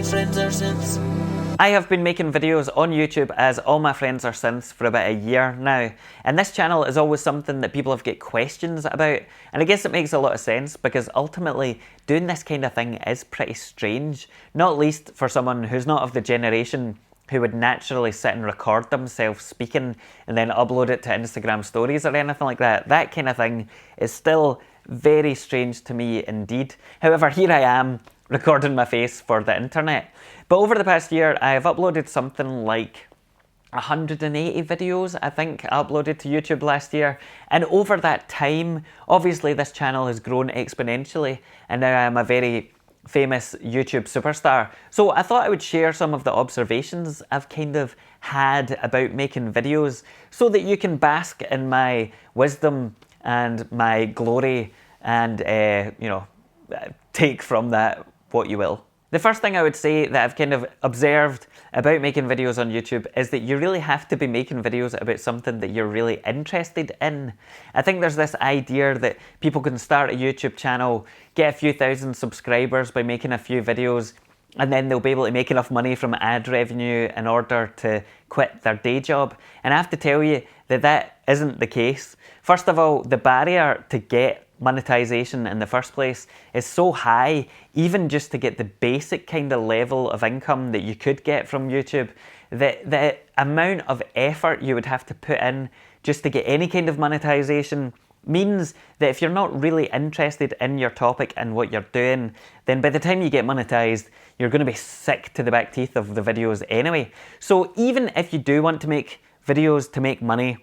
friends are synths. I have been making videos on YouTube as All My Friends Are Synths for about a year now, and this channel is always something that people have got questions about, and I guess it makes a lot of sense because ultimately doing this kind of thing is pretty strange, not least for someone who's not of the generation who would naturally sit and record themselves speaking and then upload it to Instagram stories or anything like that. That kind of thing is still very strange to me indeed. However, here I am recording my face for the internet. But over the past year, I have uploaded something like 180 videos, I think, uploaded to YouTube last year. And over that time, obviously this channel has grown exponentially, and now I am a very famous YouTube superstar. So I thought I would share some of the observations I've kind of had about making videos so that you can bask in my wisdom and my glory and, take from that what you will. The first thing I would say that I've kind of observed about making videos on YouTube is that you really have to be making videos about something that you're really interested in. I think there's this idea that people can start a YouTube channel, get a few thousand subscribers by making a few videos, and then they'll be able to make enough money from ad revenue in order to quit their day job. And I have to tell you that that isn't the case. First of all, the barrier to get monetization in the first place is so high, even just to get the basic kind of level of income that you could get from YouTube, that the amount of effort you would have to put in just to get any kind of monetization means that if you're not really interested in your topic and what you're doing, then by the time you get monetized, you're going to be sick to the back teeth of the videos anyway. So even if you do want to make videos to make money,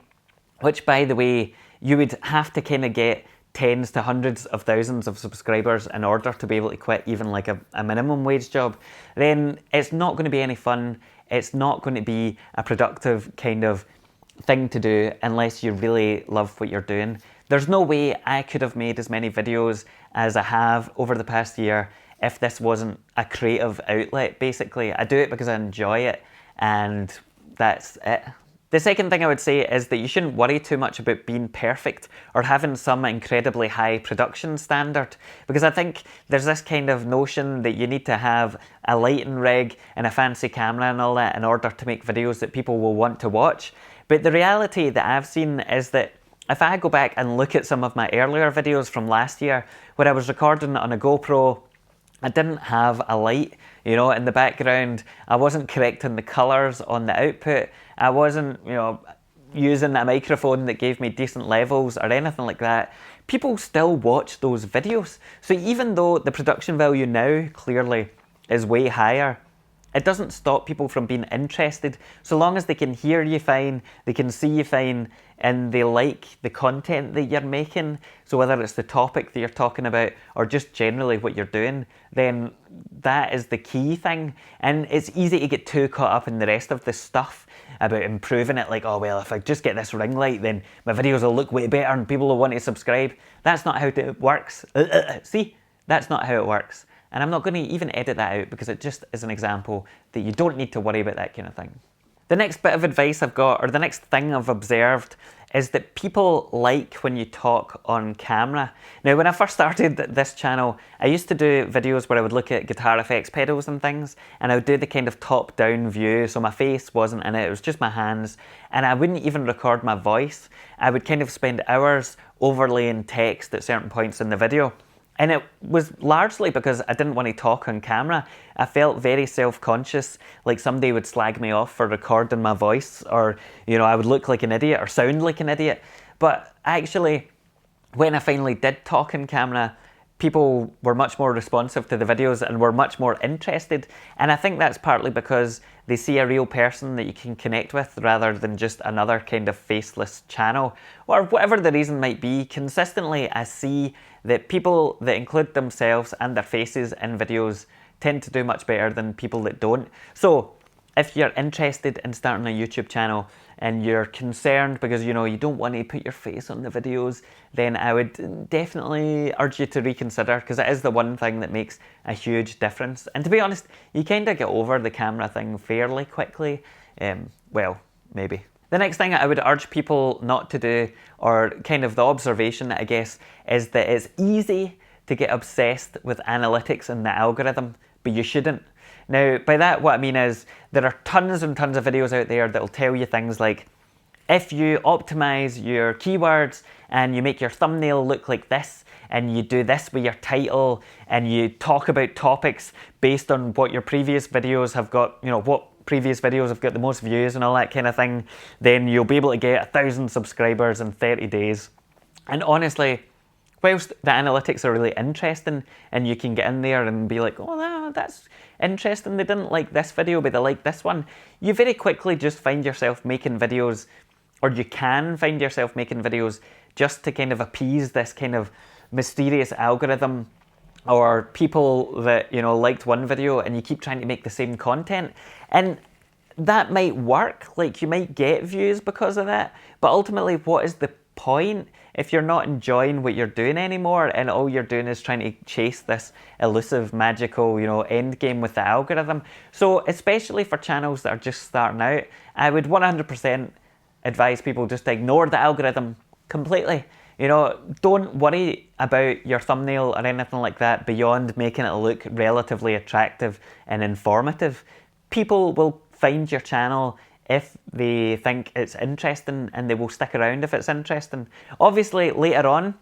which by the way, you would have to kind of get tens to hundreds of thousands of subscribers in order to be able to quit even like a minimum wage job, then it's not going to be any fun. It's not going to be a productive kind of thing to do unless you really love what you're doing. There's no way I could have made as many videos as I have over the past year if this wasn't a creative outlet, basically. I do it because I enjoy it, and that's it. The second thing I would say is that you shouldn't worry too much about being perfect or having some incredibly high production standard, because I think there's this kind of notion that you need to have a lighting rig and a fancy camera and all that in order to make videos that people will want to watch. But the reality that I've seen is that if I go back and look at some of my earlier videos from last year where I was recording on a GoPro, I didn't have a light, in the background. I wasn't correcting the colours on the output. I wasn't, using a microphone that gave me decent levels or anything like that. People still watch those videos. So even though the production value now clearly is way higher, it doesn't stop people from being interested. So long as they can hear you fine, they can see you fine, and they like the content that you're making, so whether it's the topic that you're talking about or just generally what you're doing, then that is the key thing. And it's easy to get too caught up in the rest of the stuff about improving it, like, oh well, if I just get this ring light, then my videos will look way better and people will want to subscribe. That's not how it works. See? That's not how it works. And I'm not going to even edit that out because it just is an example that you don't need to worry about that kind of thing. The next bit of advice I've got, or the next thing I've observed, is that people like when you talk on camera. Now, when I first started this channel, I used to do videos where I would look at guitar effects pedals and things, and I would do the kind of top-down view, so my face wasn't in it, it was just my hands, and I wouldn't even record my voice. I would kind of spend hours overlaying text at certain points in the video. And it was largely because I didn't want to talk on camera. I felt very self-conscious, like somebody would slag me off for recording my voice, or, I would look like an idiot or sound like an idiot. But actually, when I finally did talk on camera, people were much more responsive to the videos and were much more interested. And I think that's partly because they see a real person that you can connect with rather than just another kind of faceless channel. Or whatever the reason might be, consistently I see that people that include themselves and their faces in videos tend to do much better than people that don't. So if you're interested in starting a YouTube channel and you're concerned because you don't want to put your face on the videos, then I would definitely urge you to reconsider, because it is the one thing that makes a huge difference. And to be honest, you kind of get over the camera thing fairly quickly. Well, maybe. The next thing I would urge people not to do, or kind of the observation I guess, is that it's easy to get obsessed with analytics and the algorithm, but you shouldn't. Now, by that, what I mean is there are tons and tons of videos out there that will tell you things like, if you optimize your keywords and you make your thumbnail look like this, and you do this with your title, and you talk about topics based on what your previous videos have got, what previous videos have got the most views and all that kind of thing, then you'll be able to get 1,000 subscribers in 30 days. And honestly, whilst the analytics are really interesting and you can get in there and be like, oh, no, that's interesting, they didn't like this video, but they like this one, you very quickly just find yourself making videos, or you can find yourself making videos just to kind of appease this kind of mysterious algorithm, or people that, liked one video and you keep trying to make the same content. And that might work, like you might get views because of that, but ultimately what is the point if you're not enjoying what you're doing anymore and all you're doing is trying to chase this elusive, magical, end game with the algorithm? So especially for channels that are just starting out, I would 100% advise people just to ignore the algorithm completely. Don't worry about your thumbnail or anything like that beyond making it look relatively attractive and informative. People will find your channel if they think it's interesting, and they will stick around if it's interesting. Obviously, later on,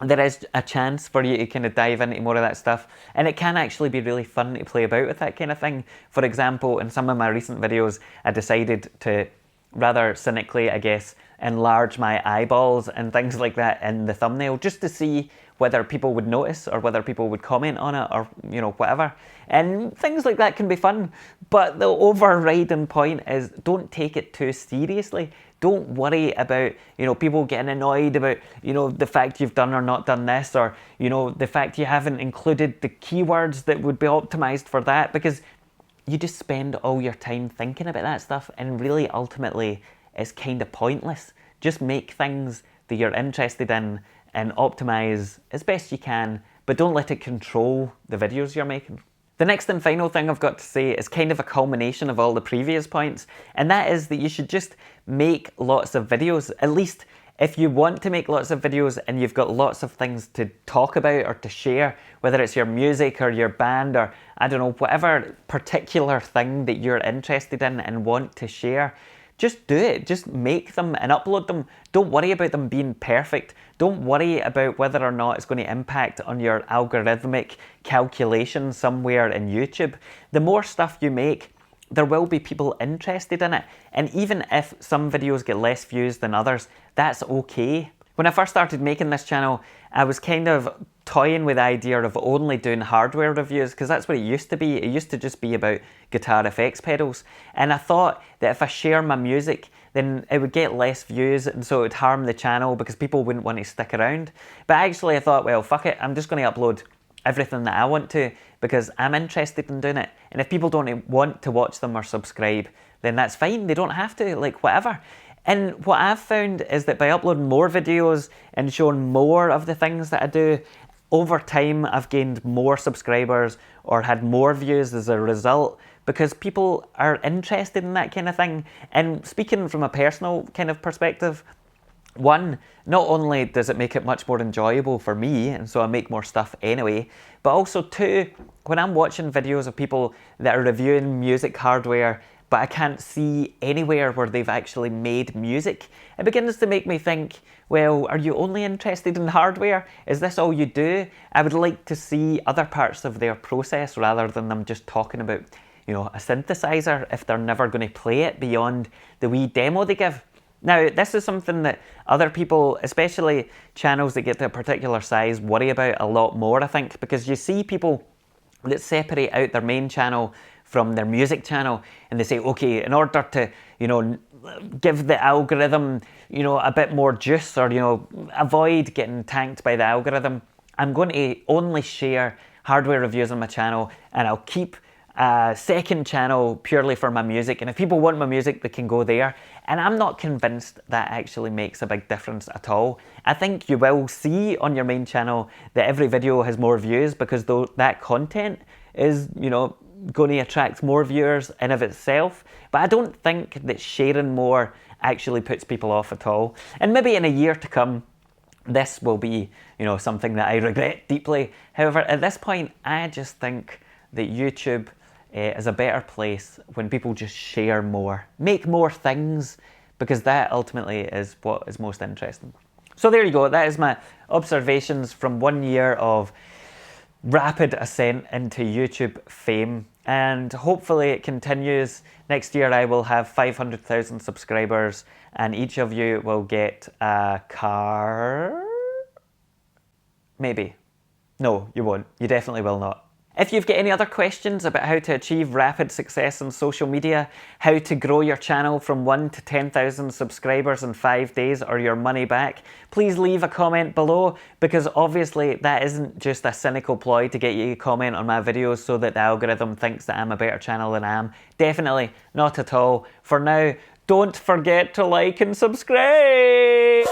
there is a chance for you to kind of dive into more of that stuff, and it can actually be really fun to play about with that kind of thing. For example, in some of my recent videos, I decided to, rather cynically, I guess, enlarge my eyeballs and things like that in the thumbnail, just to see whether people would notice or whether people would comment on it, or whatever. And things like that can be fun, but the overriding point is don't take it too seriously. Don't worry about people getting annoyed about the fact you've done or not done this, or the fact you haven't included the keywords that would be optimized for that, because you just spend all your time thinking about that stuff, and really ultimately it's kind of pointless. Just make things that you're interested in and optimize as best you can, but don't let it control the videos you're making. The next and final thing I've got to say is kind of a culmination of all the previous points, and that is that you should just make lots of videos. At least if you want to make lots of videos and you've got lots of things to talk about or to share, whether it's your music or your band or I don't know, whatever particular thing that you're interested in and want to share, just do it. Just make them and upload them. Don't worry about them being perfect. Don't worry about whether or not it's going to impact on your algorithmic calculation somewhere in YouTube. The more stuff you make, there will be people interested in it. And even if some videos get less views than others, that's okay. When I first started making this channel, I was kind of toying with the idea of only doing hardware reviews, because that's what it used to be. It used to just be about guitar effects pedals. And I thought that if I share my music, then it would get less views, and so it would harm the channel because people wouldn't want to stick around. But actually I thought, well, fuck it, I'm just going to upload everything that I want to because I'm interested in doing it. And if people don't want to watch them or subscribe, then that's fine. They don't have to, like, whatever. And what I've found is that by uploading more videos and showing more of the things that I do, over time I've gained more subscribers or had more views as a result, because people are interested in that kind of thing. And speaking from a personal kind of perspective, one, not only does it make it much more enjoyable for me, and so I make more stuff anyway, but also two, when I'm watching videos of people that are reviewing music hardware, but I can't see anywhere where they've actually made music, it begins to make me think, well, are you only interested in hardware? Is this all you do? I would like to see other parts of their process rather than them just talking about, a synthesizer if they're never going to play it beyond the wee demo they give. Now, this is something that other people, especially channels that get to a particular size, worry about a lot more, I think, because you see people that separate out their main channel from their music channel, and they say, okay, in order to, give the algorithm, a bit more juice, or, avoid getting tanked by the algorithm, I'm going to only share hardware reviews on my channel, and I'll keep a second channel purely for my music, and if people want my music, they can go there. And I'm not convinced that actually makes a big difference at all. I think you will see on your main channel that every video has more views because that content is, going to attract more viewers in of itself. But I don't think that sharing more actually puts people off at all. And maybe in a year to come, this will be, something that I regret deeply. However, at this point, I just think that YouTube is a better place when people just share more, make more things, because that ultimately is what is most interesting. So there you go, that is my observations from 1 year of rapid ascent into YouTube fame, and hopefully it continues. Next year I will have 500,000 subscribers and each of you will get a car. Maybe. No, you won't. You definitely will not. If you've got any other questions about how to achieve rapid success on social media, how to grow your channel from 1 to 10,000 subscribers in 5 days or your money back, please leave a comment below, because obviously that isn't just a cynical ploy to get you to comment on my videos so that the algorithm thinks that I'm a better channel than I am. Definitely not at all. For now, don't forget to like and subscribe!